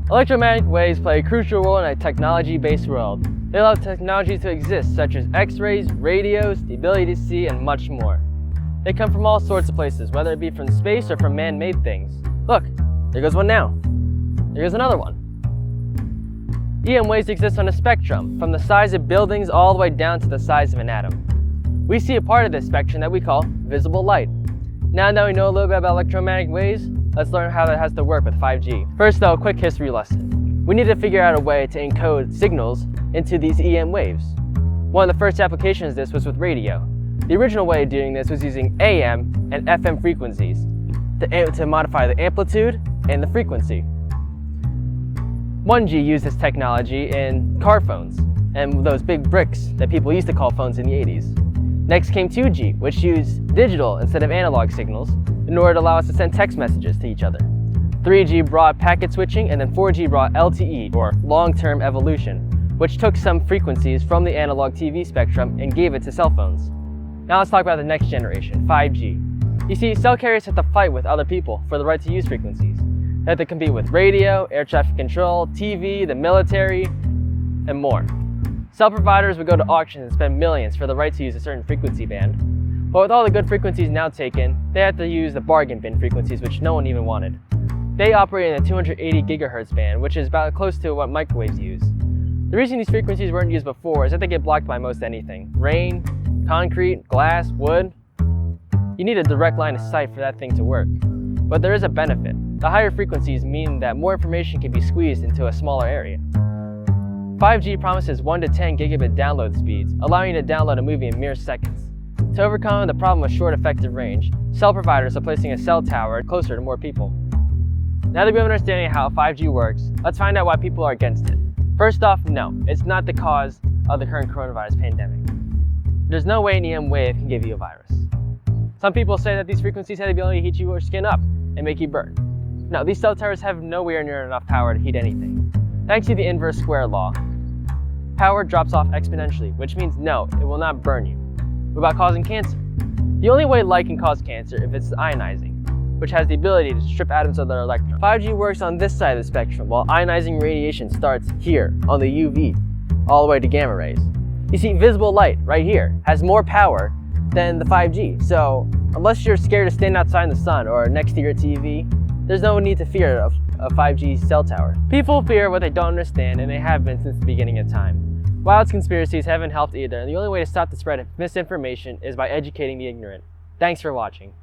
Electromagnetic waves play a crucial role in a technology-based world. They allow technology to exist, such as X-rays, radios, the ability to see, and much more. They come from all sorts of places, whether it be from space or from man-made things. Look, there goes one now. There goes another one. EM waves exist on a spectrum, from the size of buildings all the way down to the size of an atom. We see a part of this spectrum that we call visible light. Now that we know a little bit about electromagnetic waves, let's learn how that has to work with 5G. First though, a quick history lesson. We need to figure out a way to encode signals into these EM waves. One of the first applications of this was with radio. The original way of doing this was using AM and FM frequencies to modify the amplitude and the frequency. 1G used this technology in car phones and those big bricks that people used to call phones in the 80s. Next came 2G, which used digital instead of analog signals in order to allow us to send text messages to each other. 3G brought packet switching, and then 4G brought LTE, or long-term evolution, which took some frequencies from the analog TV spectrum and gave it to cell phones. Now let's talk about the next generation, 5G. You see, cell carriers have to fight with other people for the right to use frequencies. They have to compete with radio, air traffic control, TV, the military, and more. Cell providers would go to auctions and spend millions for the right to use a certain frequency band. But with all the good frequencies now taken, they had to use the bargain bin frequencies, which no one even wanted. They operate in the 280 gigahertz band, which is about close to what microwaves use. The reason these frequencies weren't used before is that they get blocked by most anything. Rain, concrete, glass, wood. You need a direct line of sight for that thing to work. But there is a benefit. The higher frequencies mean that more information can be squeezed into a smaller area. 5G promises 1 to 10 gigabit download speeds, allowing you to download a movie in mere seconds. To overcome the problem with short effective range, cell providers are placing a cell tower closer to more people. Now that we have an understanding of how 5G works, let's find out why people are against it. First off, no, it's not the cause of the current coronavirus pandemic. There's no way an EM wave can give you a virus. Some people say that these frequencies have the ability to heat your skin up and make you burn. No, these cell towers have nowhere near enough power to heat anything. Thanks to the inverse square law, power drops off exponentially, which means no, it will not burn you. What about causing cancer? The only way light can cause cancer if it's ionizing, which has the ability to strip atoms of their electrons. 5G works on this side of the spectrum, while ionizing radiation starts here on the UV, all the way to gamma rays. You see, visible light right here has more power than the 5G, so unless you're scared to stand outside in the sun or next to your TV, there's no need to fear of a 5G cell tower. People fear what they don't understand, and they have been since the beginning of time. Wild conspiracies haven't helped either, and the only way to stop the spread of misinformation is by educating the ignorant. Thanks for watching.